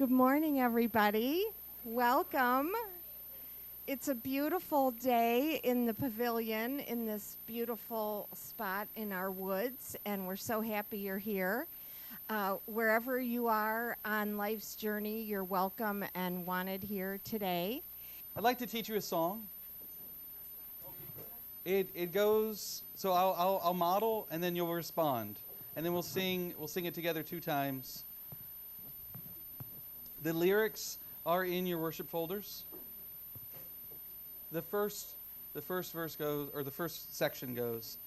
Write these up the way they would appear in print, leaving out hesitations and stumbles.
Good morning, everybody. Welcome. It's a beautiful day in the pavilion in this beautiful spot in our woods, and we're so happy you're here. Wherever you are on life's journey, you're welcome and wanted here today. I'd like to teach you a song. It goes, so I'll model and then you'll respond. And then we'll sing it together 2 times. The lyrics are in your worship folders. The first verse goes, or the first section goes,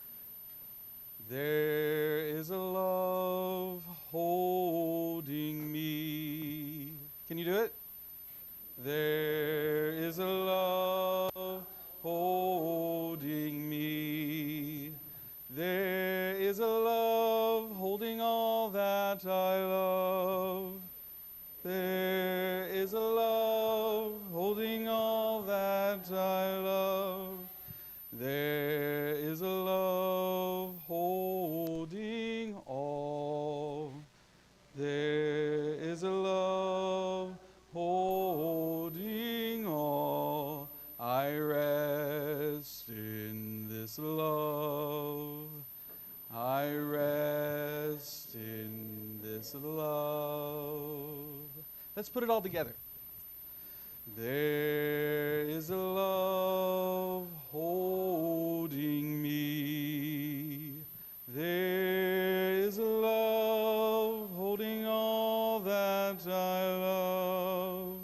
there is a love holding me. Can you do it? There is a love holding me. There is a love holding all that I love. There is a love holding all that I love. There is a love holding all. There is a love holding all. I rest in this love. I rest in this love. Let's put it all together. There is a love holding me. There is a love holding all that I love.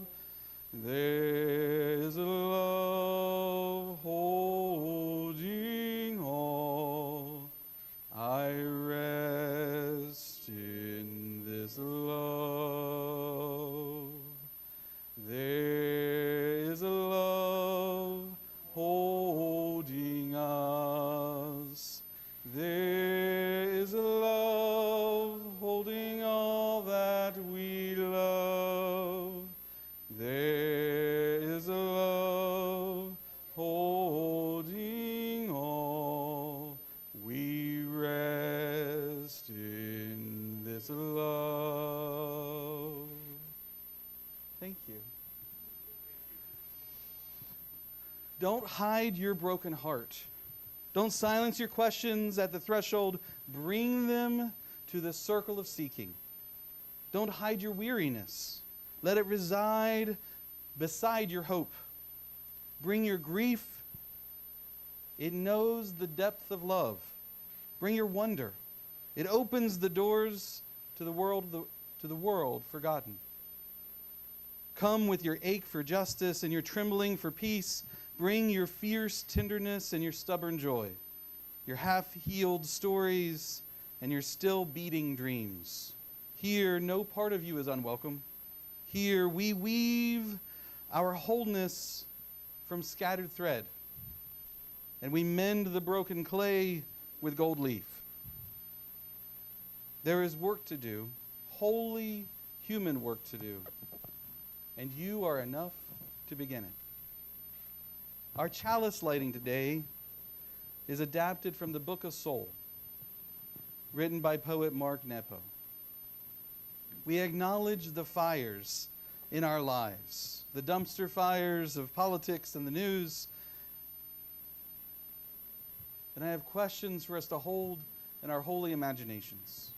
There is a love holding all. I rest in this love. There is a love holding us. There is a love holding all that we love. There is a love holding all. We rest in this love. Thank you. Don't hide your broken heart. Don't silence your questions at the threshold. Bring them to the circle of seeking. Don't hide your weariness. Let it reside beside your hope. Bring your grief. It knows the depth of love. Bring your wonder. It opens the doors to the world forgotten. Come with your ache for justice and your trembling for peace. Bring your fierce tenderness and your stubborn joy, your half-healed stories and your still beating dreams. Here, no part of you is unwelcome. Here, we weave our wholeness from scattered thread, and we mend the broken clay with gold leaf. There is work to do, holy human work to do, and you are enough to begin it. Our chalice lighting today is adapted from the Book of Soul, written by poet Mark Nepo. We acknowledge the fires in our lives, the dumpster fires of politics and the news. And I have questions for us to hold in our holy imaginations.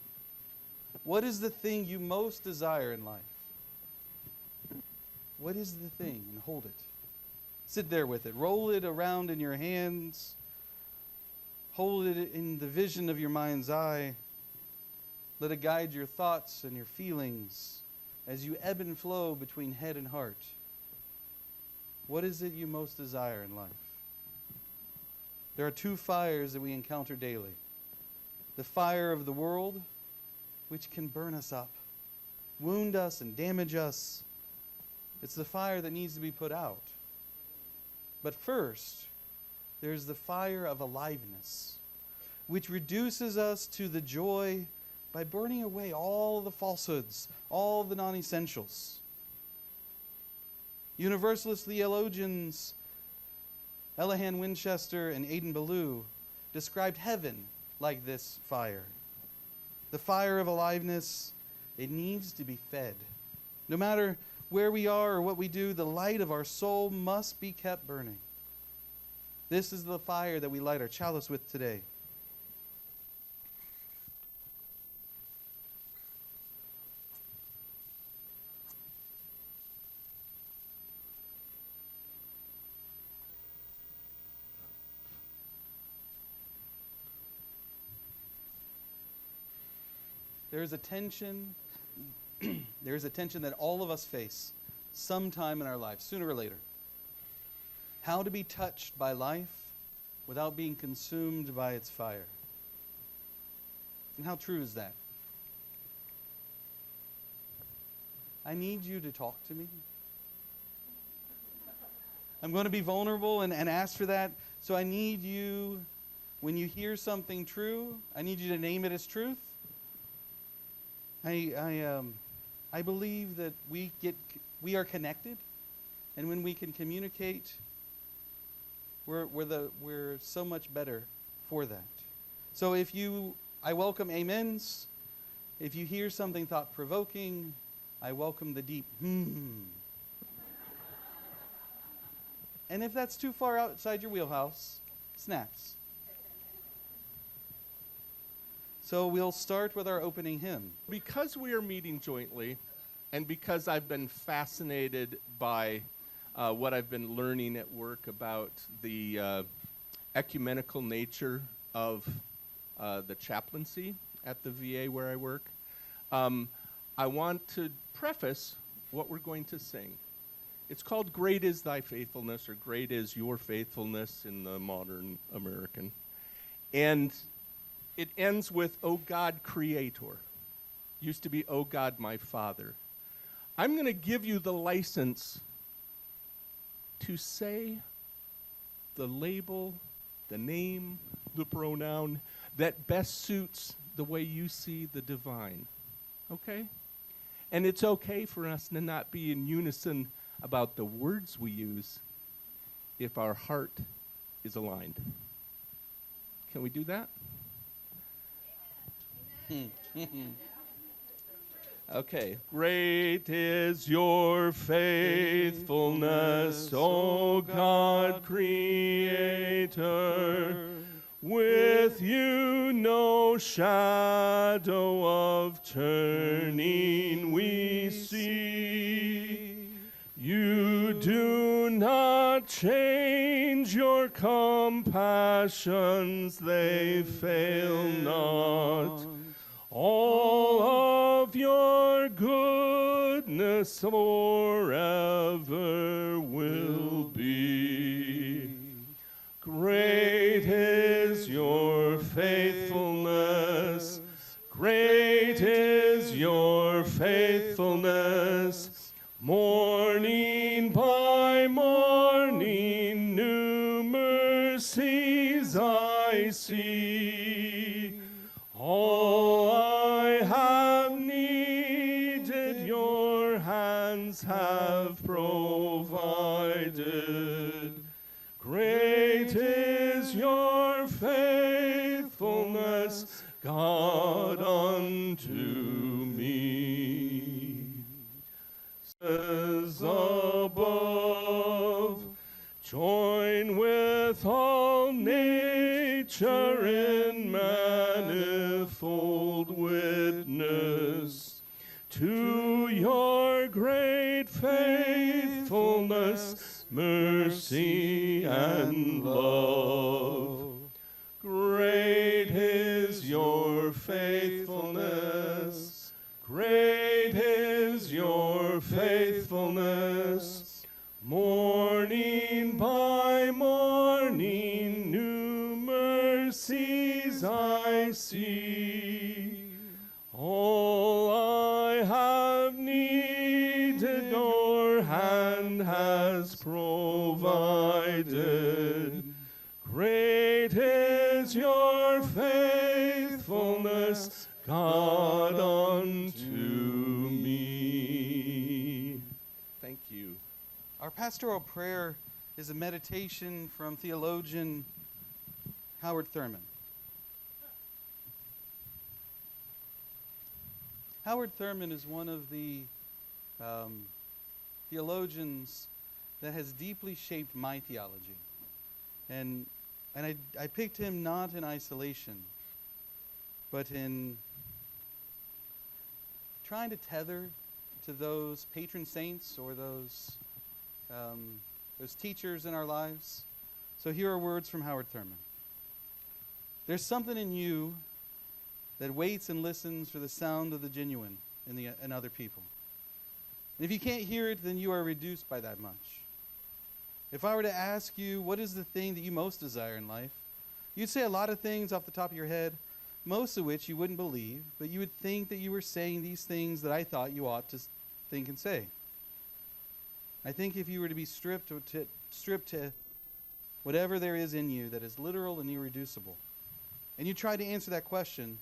What is the thing you most desire in life? What is the thing? And hold it. Sit there with it. Roll it around in your hands. Hold it in the vision of your mind's eye. Let it guide your thoughts and your feelings as you ebb and flow between head and heart. What is it you most desire in life? There are 2 fires that we encounter daily. The fire of the world, which can burn us up, wound us and damage us. It's the fire that needs to be put out. But first, there's the fire of aliveness, which reduces us to the joy by burning away all the falsehoods, all the non-essentials. Universalist theologians Elihan Winchester and Aidan Ballou described heaven like this fire. The fire of aliveness, it needs to be fed. No matter where we are or what we do, the light of our soul must be kept burning. This is the fire that we light our chalice with today. There is a tension that all of us face sometime in our lives, sooner or later. How to be touched by life without being consumed by its fire. And how true is that? I need you to talk to me. I'm going to be vulnerable and ask for that. So I need you, when you hear something true, I need you to name it as truth. I believe that we are connected, and when we can communicate, we're so much better for that. So I welcome amens. If you hear something thought-provoking, I welcome the deep And if that's too far outside your wheelhouse, snaps. So we'll start with our opening hymn. Because we are meeting jointly, and because I've been fascinated by what I've been learning at work about the ecumenical nature of the chaplaincy at the VA where I work, I want to preface what we're going to sing. It's called Great Is Thy Faithfulness, or Great Is Your Faithfulness in the modern American. And it ends with, O God, Creator. Used to be, O God, my Father. I'm going to give you the license to say the label, the name, the pronoun that best suits the way you see the divine. Okay? And it's okay for us to not be in unison about the words we use if our heart is aligned. Can we do that? Okay. Great is your faithfulness, O God, Creator. With you no shadow of turning we see. You do not change your compassions, they fail not. All of your goodness forever will be. Great is your faithfulness. Great is your faithfulness. Morning by morning, new mercies I see. All I have needed, your hands have provided. Great is your faithfulness, God, unto me. As above, join with all nature in manifold witness to your great faithfulness, mercy, and love. Great is your faithfulness. Great is your faithfulness. Morning by morning, new mercies I see. All I have needed, your hand has provided. Great is your faithfulness, God, unto me. Thank you. Our pastoral prayer is a meditation from theologian Howard Thurman. Howard Thurman is one of the theologians that has deeply shaped my theology. And I picked him not in isolation, but in trying to tether to those patron saints or those teachers in our lives. So here are words from Howard Thurman. There's something in you that waits and listens for the sound of the genuine in other people. And if you can't hear it, then you are reduced by that much. If I were to ask you, what is the thing that you most desire in life? You'd say a lot of things off the top of your head, most of which you wouldn't believe, but you would think that you were saying these things that I thought you ought to think and say. I think if you were to be stripped to whatever there is in you that is literal and irreducible, and you try to answer that question,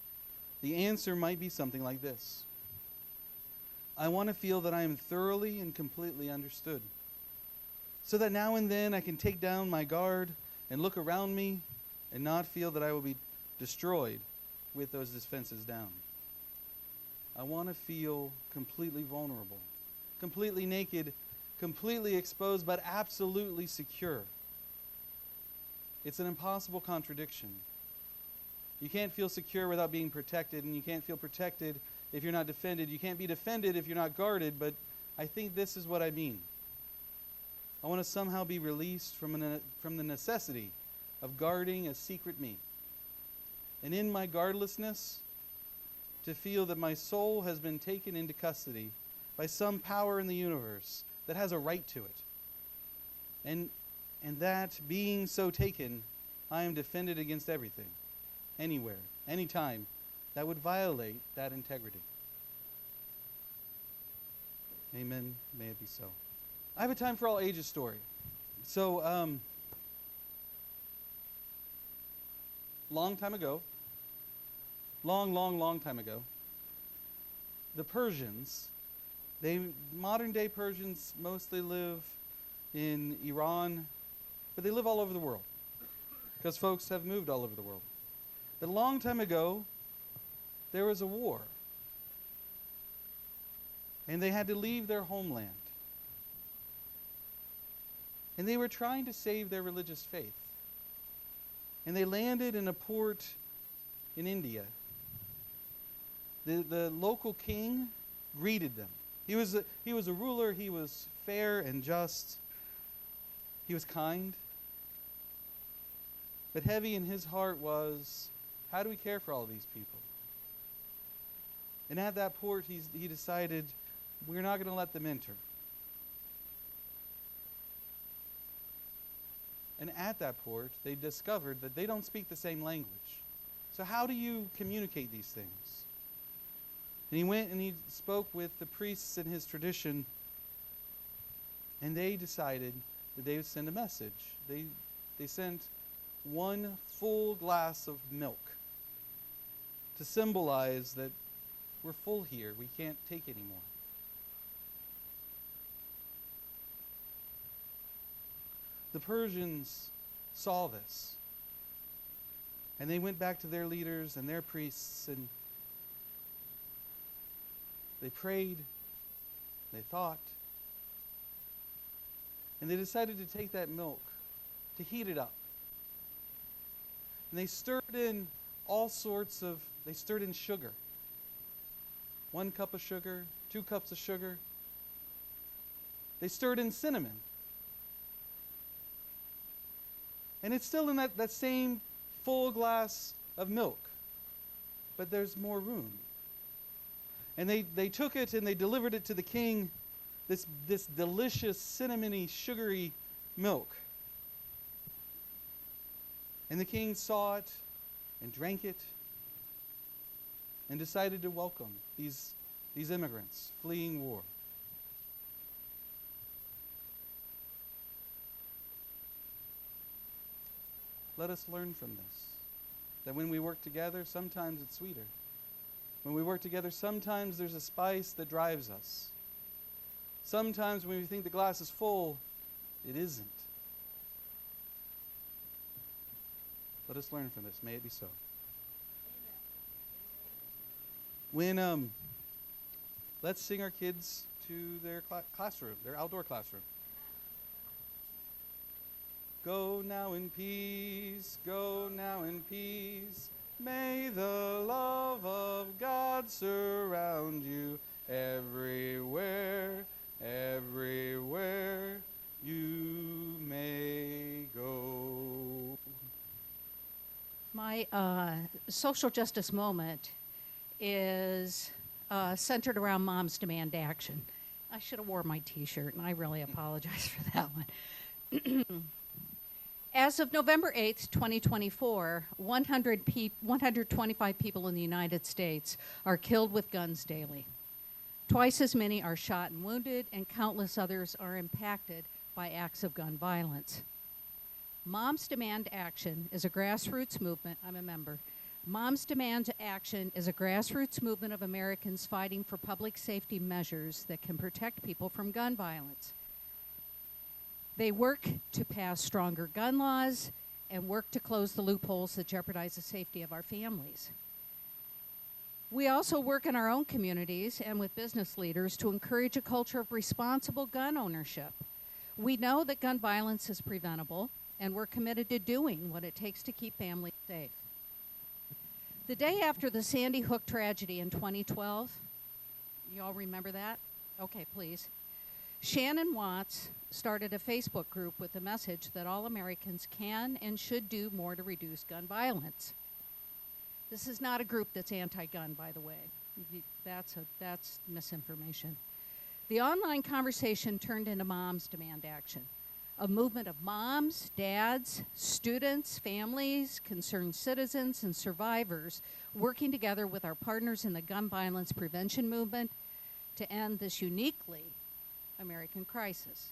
the answer might be something like this. I want to feel that I am thoroughly and completely understood, so that now and then I can take down my guard and look around me and not feel that I will be destroyed with those defenses down. I want to feel completely vulnerable, completely naked, completely exposed, but absolutely secure. It's an impossible contradiction. You can't feel secure without being protected, and you can't feel protected if you're not defended. You can't be defended if you're not guarded, but I think this is what I mean. I want to somehow be released from the necessity of guarding a secret me. And in my guardlessness, to feel that my soul has been taken into custody by some power in the universe that has a right to it. And that being so taken, I am defended against everything, anywhere, anytime, that would violate that integrity. Amen. May it be so. I have a time for all ages story. So, long time ago, long time ago, the Persians, modern day Persians mostly live in Iran, but they live all over the world because folks have moved all over the world. But a long time ago, there was a war, and they had to leave their homeland. And they were trying to save their religious faith. And they landed in a port in India. The local king greeted them. He was a ruler. He was fair and just. He was kind. But heavy in his heart was, how do we care for all these people? And at that port, he decided, we're not going to let them enter. And at that port, they discovered that they don't speak the same language. So how do you communicate these things? And he went and he spoke with the priests in his tradition, and they decided that they would send a message. They sent one full glass of milk to symbolize that we're full here. We can't take anymore. The Persians saw this, and they went back to their leaders and their priests, and they prayed, they thought, and they decided to take that milk, to heat it up. And they stirred in they stirred in sugar. 1 cup of sugar, 2 cups of sugar. They stirred in cinnamon. And it's still in that same full glass of milk, but there's more room. And they took it and they delivered it to the king, this delicious, cinnamony, sugary milk. And the king saw it and drank it and decided to welcome these immigrants fleeing war. Let us learn from this, that when we work together, sometimes it's sweeter. When we work together, sometimes there's a spice that drives us. Sometimes when we think the glass is full, it isn't. Let us learn from this. May it be so. When let's sing our kids to their classroom, their outdoor classroom. Go now in peace, go now in peace. May the love of God surround you everywhere, everywhere you may go. My social justice moment is centered around Moms Demand Action. I should have worn my t-shirt, and I really apologize for that one. As of November 8th, 2024, 125 people in the United States are killed with guns daily. Twice as many are shot and wounded, and countless others are impacted by acts of gun violence. Moms Demand Action is a grassroots movement. I'm a member. Moms Demand Action is a grassroots movement of Americans fighting for public safety measures that can protect people from gun violence. They work to pass stronger gun laws and work to close the loopholes that jeopardize the safety of our families. We also work in our own communities and with business leaders to encourage a culture of responsible gun ownership. We know that gun violence is preventable, and we're committed to doing what it takes to keep families safe. The day after the Sandy Hook tragedy in 2012, you all remember that? Okay, please. Shannon Watts started a Facebook group with the message that all Americans can and should do more to reduce gun violence. This is not a group that's anti-gun, by the way. That's misinformation. The online conversation turned into Moms Demand Action, a movement of moms, dads, students, families, concerned citizens, and survivors working together with our partners in the gun violence prevention movement to end this uniquely American crisis.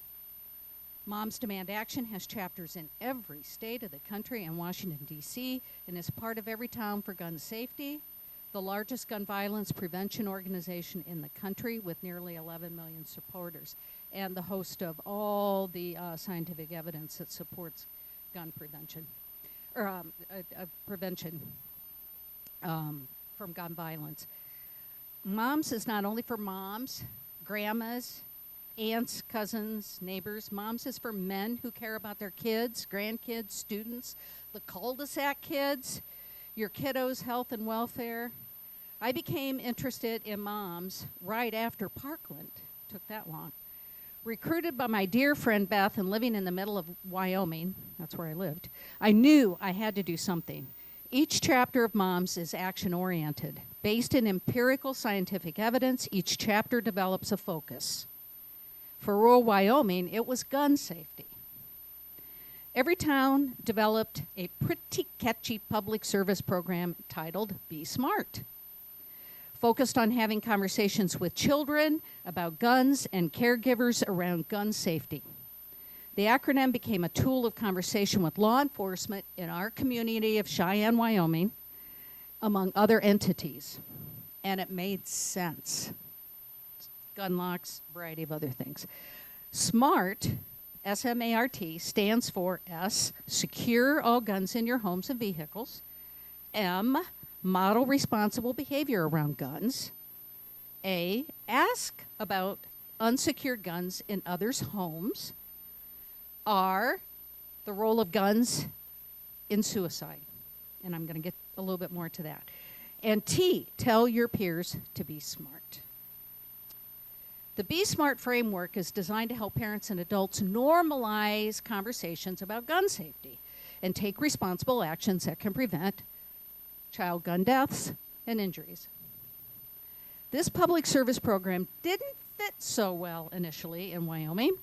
Moms Demand Action has chapters in every state of the country and Washington, D.C., and is part of Every Town for Gun Safety, the largest gun violence prevention organization in the country with nearly 11 million supporters, and the host of all the scientific evidence that supports gun prevention, or prevention from gun violence. Moms is not only for moms, grandmas, aunts, cousins, neighbors. Moms is for men who care about their kids, grandkids, students, the cul-de-sac kids, your kiddos' health and welfare. I became interested in moms right after Parkland. Took that long. Recruited by my dear friend Beth and living in the middle of Wyoming, that's where I lived, I knew I had to do something. Each chapter of Moms is action-oriented. Based in empirical scientific evidence, each chapter develops a focus. For rural Wyoming, it was gun safety. Every town developed a pretty catchy public service program titled Be Smart, focused on having conversations with children about guns and caregivers around gun safety. The acronym became a tool of conversation with law enforcement in our community of Cheyenne, Wyoming, among other entities. And it made sense. Gun locks, variety of other things. SMART, S-M-A-R-T, stands for S, secure all guns in your homes and vehicles. M, model responsible behavior around guns. A, ask about unsecured guns in others' homes. R, the role of guns in suicide. And I'm going to get a little bit more to that. And T, tell your peers to be smart. The Be Smart framework is designed to help parents and adults normalize conversations about gun safety and take responsible actions that can prevent child gun deaths and injuries. This public service program didn't fit so well initially in Wyoming.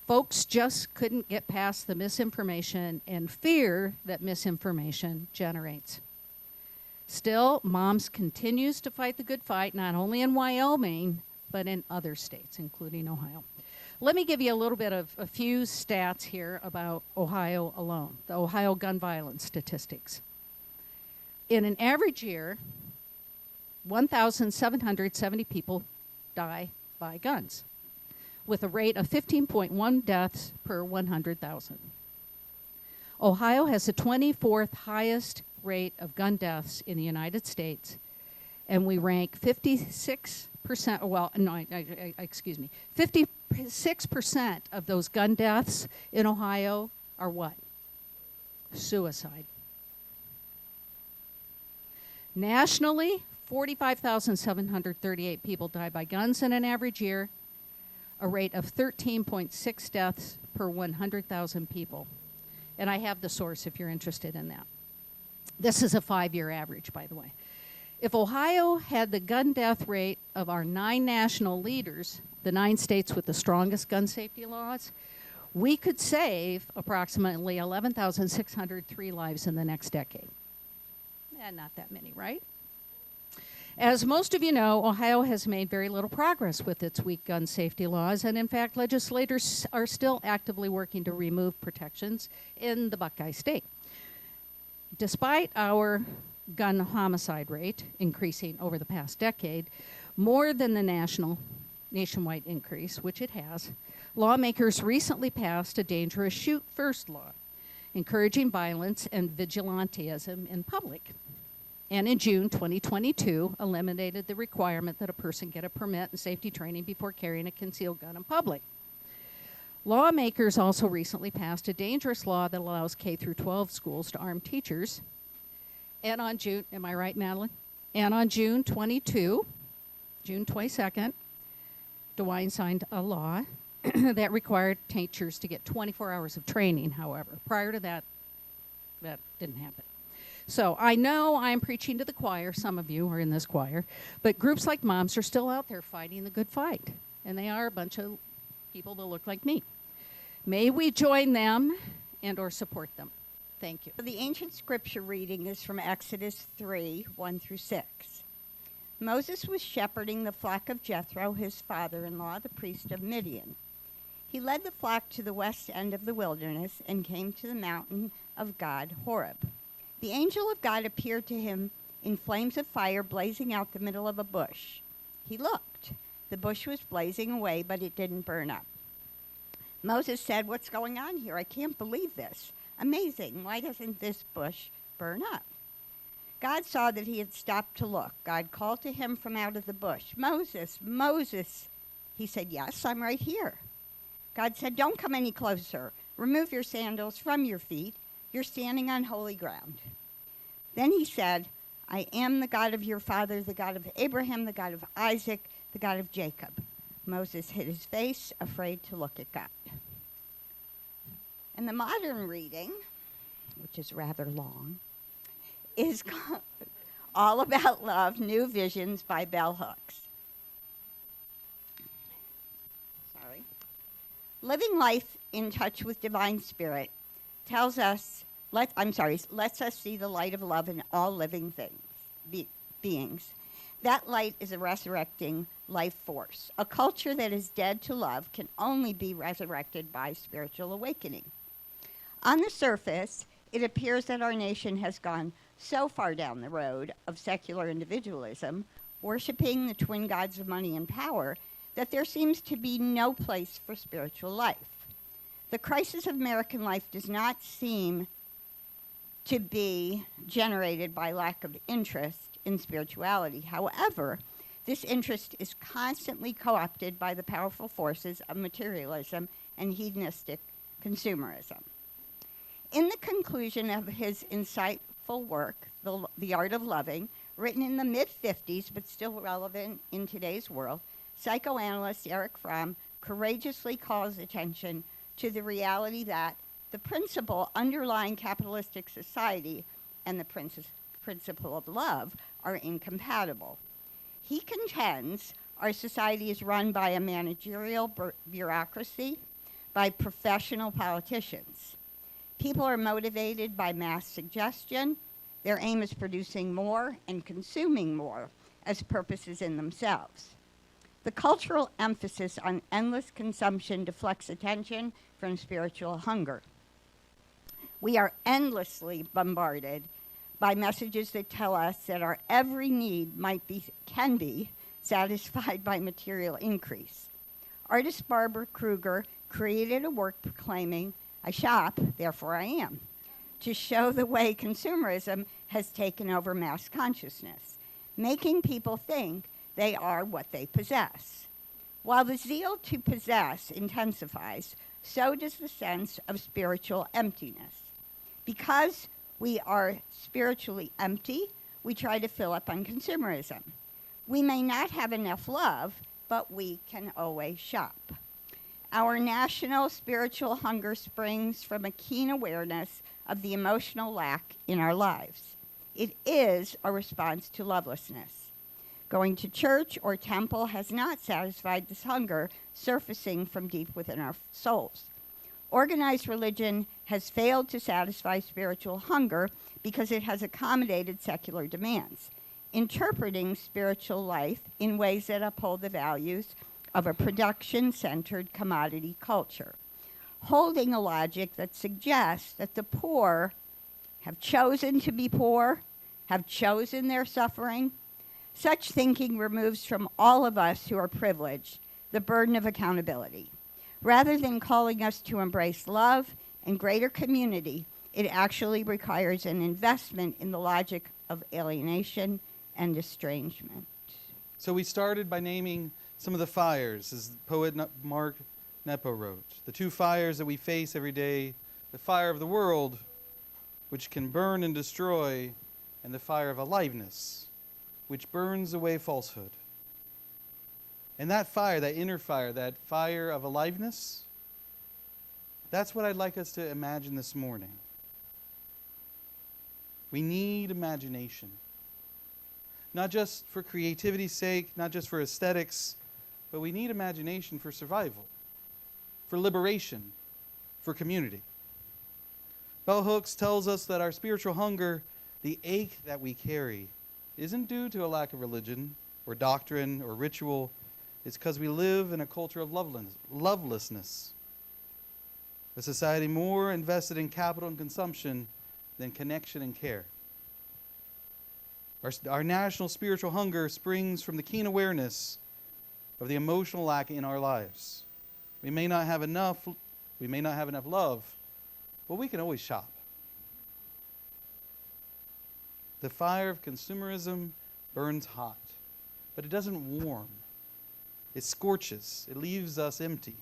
Folks just couldn't get past the misinformation and fear that misinformation generates. Still, Moms continues to fight the good fight, not only in Wyoming, but in other states, including Ohio. Let me give you a little bit of a few stats here about Ohio alone, the Ohio gun violence statistics. In an average year, 1,770 people die by guns, with a rate of 15.1 deaths per 100,000. Ohio has the 24th highest rate of gun deaths in the United States, and we rank 56th well, no, excuse me, 56% of those gun deaths in Ohio are what? Suicide. Nationally, 45,738 people die by guns in an average year, a rate of 13.6 deaths per 100,000 people. And I have the source if you're interested in that. This is a 5-year average, by the way. If Ohio had the gun death rate of our 9 national leaders, the 9 states with the strongest gun safety laws, we could save approximately 11,603 lives in the next decade. Not that many, right? As most of you know, Ohio has made very little progress with its weak gun safety laws, and in fact, legislators are still actively working to remove protections in the Buckeye State. Despite our gun homicide rate increasing over the past decade, more than the nationwide increase, which it has, lawmakers recently passed a dangerous shoot first law, encouraging violence and vigilantism in public. And in June 2022, eliminated the requirement that a person get a permit and safety training before carrying a concealed gun in public. Lawmakers also recently passed a dangerous law that allows K-12 schools to arm teachers. And on June, am I right, Madeline? And on June 22nd, DeWine signed a law that required teachers to get 24 hours of training, however. Prior to that, that didn't happen. So I know I'm preaching to the choir, some of you are in this choir, but groups like Moms are still out there fighting the good fight. And they are a bunch of people that look like me. May we join them and or support them. Thank you. The ancient scripture reading is from Exodus 3, 1 through 6. Moses was shepherding the flock of Jethro, his father-in-law, the priest of Midian. He led the flock to the west end of the wilderness and came to the mountain of God, Horeb. The angel of God appeared to him in flames of fire blazing out the middle of a bush. He looked. The bush was blazing away, but it didn't burn up. Moses said, "What's going on here? I can't believe this. Amazing. Why doesn't this bush burn up?" God saw that he had stopped to look. God called to him from out of the bush, "Moses, Moses." He said, "Yes, I'm right here." God said, "Don't come any closer. Remove your sandals from your feet. You're standing on holy ground." Then he said, "I am the God of your father, the God of Abraham, the God of Isaac, the God of Jacob." Moses hid his face, afraid to look at God. And the modern reading, which is rather long, is called All About Love, New Visions by Bell Hooks. Sorry. Living life in touch with divine spirit tells us, lets us see the light of love in all living beings. That light is a resurrecting life force. A culture that is dead to love can only be resurrected by spiritual awakening. On the surface, it appears that our nation has gone so far down the road of secular individualism, worshiping the twin gods of money and power, that there seems to be no place for spiritual life. The crisis of American life does not seem to be generated by lack of interest in spirituality. However, this interest is constantly co-opted by the powerful forces of materialism and hedonistic consumerism. In the conclusion of his insightful work, The Art of Loving, written in the mid-50s but still relevant in today's world, psychoanalyst Erich Fromm courageously calls attention to the reality that the principle underlying capitalistic society and the principle of love are incompatible. He contends our society is run by a managerial bureaucracy, by professional politicians. People are motivated by mass suggestion. Their aim is producing more and consuming more as purposes in themselves. The cultural emphasis on endless consumption deflects attention from spiritual hunger. We are endlessly bombarded by messages that tell us that our every need can be satisfied by material increase. Artist Barbara Kruger created a work proclaiming, "I shop, therefore I am," to show the way consumerism has taken over mass consciousness, making people think They are what they possess. While the zeal to possess intensifies, so does the sense of spiritual emptiness. Because we are spiritually empty, we try to fill up on consumerism. We may not have enough love, but we can always shop. Our national spiritual hunger springs from a keen awareness of the emotional lack in our lives. It is a response to lovelessness. Going to church or temple has not satisfied this hunger surfacing from deep within our souls. Organized religion has failed to satisfy spiritual hunger because it has accommodated secular demands, interpreting spiritual life in ways that uphold the values of a production-centered commodity culture, holding a logic that suggests that the poor have chosen to be poor, have chosen their suffering. Such thinking removes from all of us who are privileged the burden of accountability. Rather than calling us to embrace love and greater community, it actually requires an investment in the logic of alienation and estrangement. So we started by naming some of the fires, as poet Mark Nepo wrote. The two fires that we face every day, the fire of the world, which can burn and destroy, and the fire of aliveness, which burns away falsehood. And that fire, that inner fire, that fire of aliveness, that's what I'd like us to imagine this morning. We need imagination. Not just for creativity's sake, not just for aesthetics, but we need imagination for survival, for liberation, for community. Bell Hooks tells us that our spiritual hunger, the ache that we carry, isn't due to a lack of religion or doctrine or ritual. It's because we live in a culture of lovelessness, a society more invested in capital and consumption than connection and care. Our national spiritual hunger springs from the keen awareness of the emotional lack in our lives. We may not have enough love, but we can always shop. The fire of consumerism burns hot, but it doesn't warm. It scorches. It leaves us empty.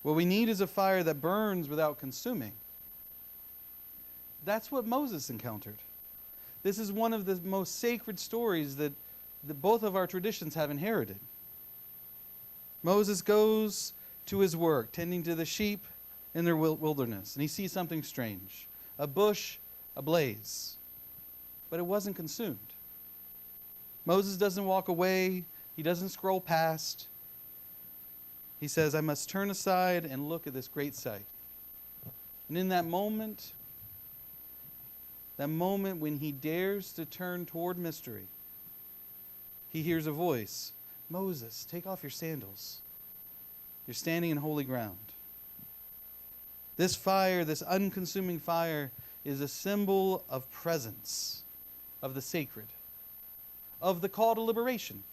What we need is a fire that burns without consuming. That's what Moses encountered. This is one of the most sacred stories that both of our traditions have inherited. Moses goes to his work, tending to the sheep in their wilderness, and he sees something strange. A bush ablaze, but it wasn't consumed. Moses doesn't walk away. He doesn't scroll past. He says, I must turn aside and look at this great sight. And in that moment when he dares to turn toward mystery, he hears a voice, Moses, take off your sandals. You're standing in holy ground. This fire, this unconsuming fire, is a symbol of presence, of the sacred, of the call to liberation.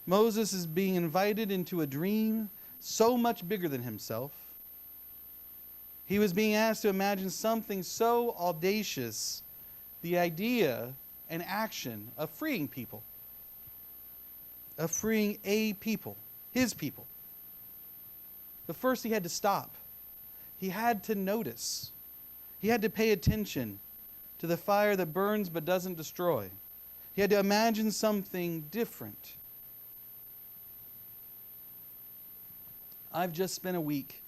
Moses is being invited into a dream so much bigger than himself. He was being asked to imagine something so audacious, the idea and action of freeing people, of freeing a people, his people. But first he had to stop. He had to notice. He had to pay attention to the fire that burns but doesn't destroy. He had to imagine something different. I've just spent a week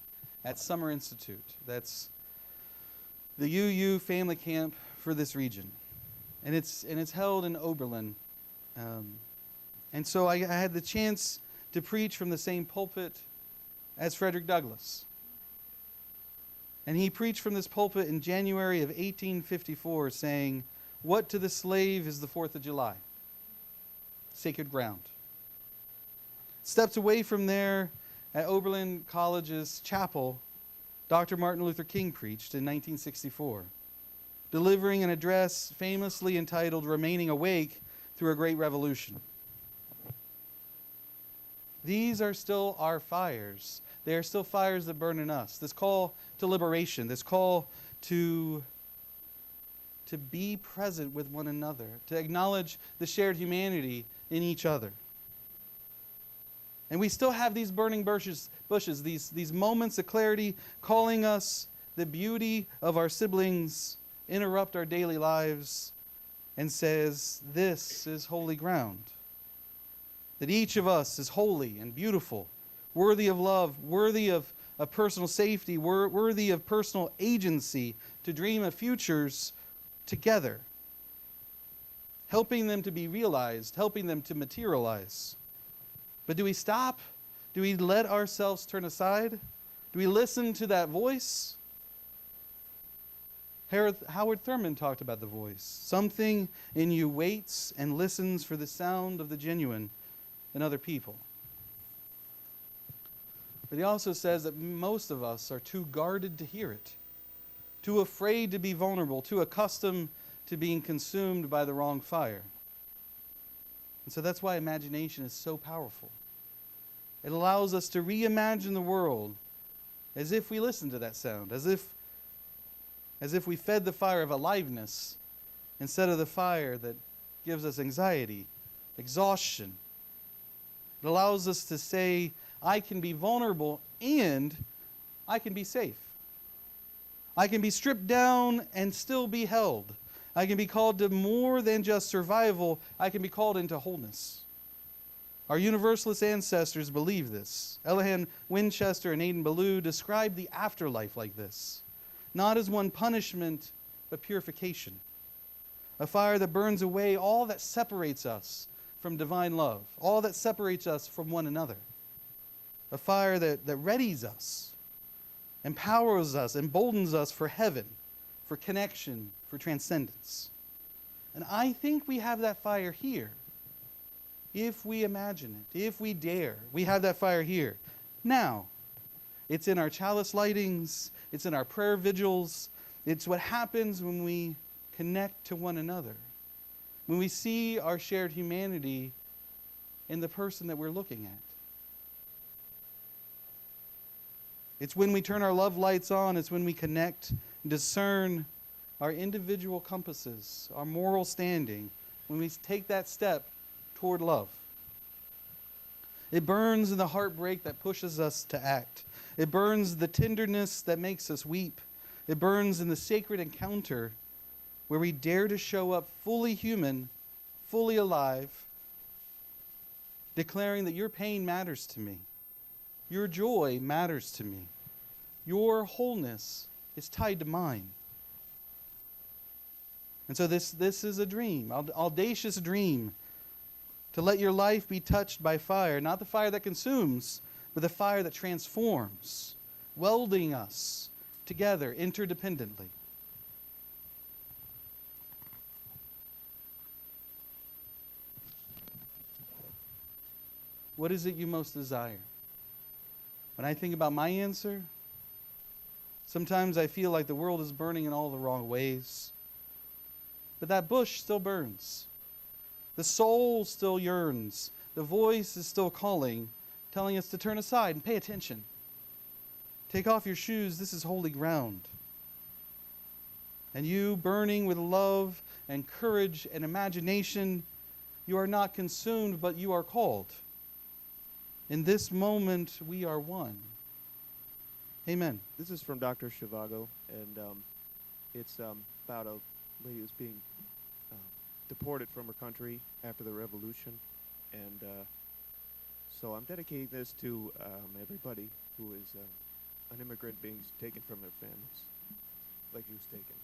at Summer Institute. That's the UU family camp for this region. And it's held in Oberlin. And so I had the chance to preach from the same pulpit as Frederick Douglass. And he preached from this pulpit in January of 1854 saying, what to the slave is the 4th of July? Sacred ground. Steps away from there, at Oberlin College's chapel, Dr. Martin Luther King preached in 1964, delivering an address famously entitled Remaining Awake Through a Great Revolution. These are still our fires. They are still fires that burn in us. This call to liberation, this call to to be present with one another, to acknowledge the shared humanity in each other. And we still have these burning bushes, these moments of clarity calling us the beauty of our siblings, interrupt our daily lives, and says, this is holy ground. That each of us is holy and beautiful, worthy of love, worthy of personal safety, worthy of personal agency to dream of futures together, helping them to be realized, helping them to materialize. But do we stop? Do we let ourselves turn aside? Do we listen to that voice? Howard Thurman talked about the voice. Something in you waits and listens for the sound of the genuine in other people. But he also says that most of us are too guarded to hear it, too afraid to be vulnerable, too accustomed to being consumed by the wrong fire. And so that's why imagination is so powerful. It allows us to reimagine the world as if we listened to that sound, as if we fed the fire of aliveness instead of the fire that gives us anxiety, exhaustion. It allows us to say, I can be vulnerable and I can be safe. I can be stripped down and still be held. I can be called to more than just survival. I can be called into wholeness. Our Universalist ancestors believe this. Elihan Winchester and Aidan Ballou described the afterlife like this. Not as one punishment, but purification. A fire that burns away all that separates us from divine love, all that separates us from one another. A fire that readies us, empowers us, emboldens us for heaven, for connection, for transcendence. And I think we have that fire here. If we imagine it, if we dare, we have that fire here. Now, it's in our chalice lightings, it's in our prayer vigils, it's what happens when we connect to one another, when we see our shared humanity in the person that we're looking at. It's when we turn our love lights on, it's when we connect, discern our individual compasses, our moral standing, when we take that step toward love. It burns in the heartbreak that pushes us to act. It burns the tenderness that makes us weep. It burns in the sacred encounter where we dare to show up fully human, fully alive, declaring that your pain matters to me. Your joy matters to me. Your wholeness is tied to mine. And so this is a dream, audacious dream, to let your life be touched by fire, not the fire that consumes, but the fire that transforms, welding us together interdependently. What is it you most desire? When I think about my answer, sometimes I feel like the world is burning in all the wrong ways. But that bush still burns. The soul still yearns. The voice is still calling, telling us to turn aside and pay attention. Take off your shoes. This is holy ground. And you, burning with love and courage and imagination, you are not consumed, but you are called. In this moment, we are one. Amen. This is from Dr. Zhivago, and it's about a lady who's being deported from her country after the revolution. And so I'm dedicating this to everybody who is an immigrant being taken from their families, like he was taken.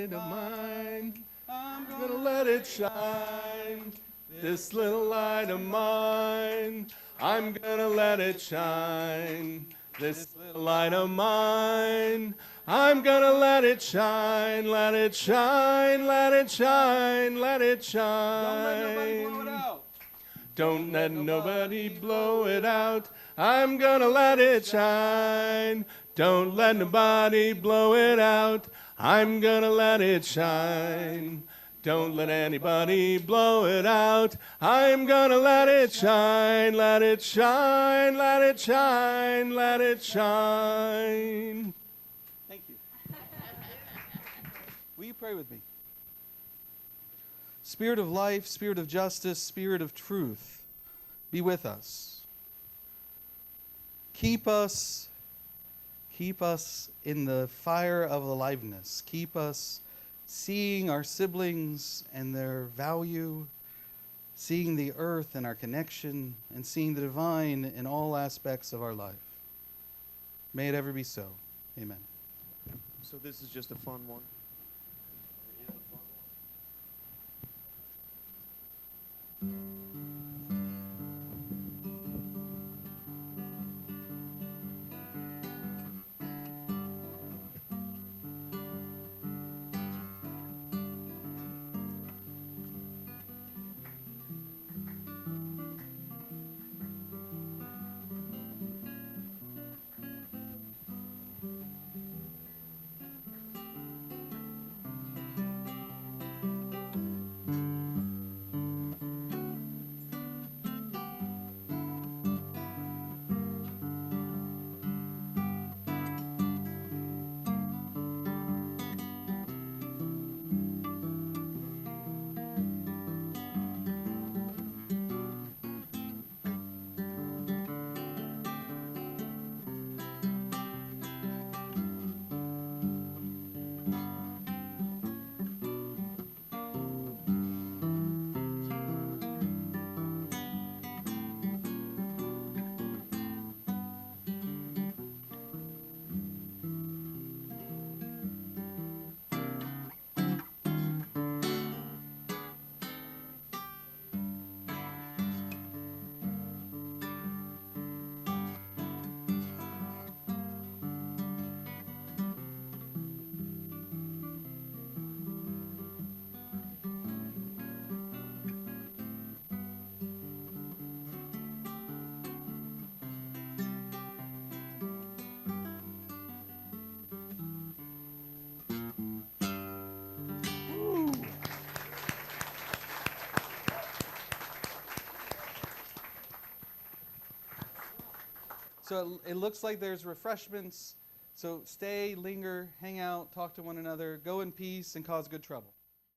light of mine. I'm gonna let it shine. This little light of mine. I'm gonna let it shine. This little light of mine. I'm gonna let it shine, let it shine, let it shine, let it shine. Don't let nobody blow it out. I'm gonna let it shine. Don't let nobody blow it out. I'm gonna let it shine. Don't let anybody blow it out. I'm gonna let it shine, let it shine, let it shine, let it shine. Thank you. Will you pray with me? Spirit of life, Spirit of justice, Spirit of truth, be with us. Keep us in the fire of aliveness. Keep us seeing our siblings and their value, seeing the earth and our connection, and seeing the divine in all aspects of our life. May it ever be so. Amen. So this is just a fun one. So it looks like there's refreshments. So stay, linger, hang out, talk to one another, go in peace, and cause good trouble.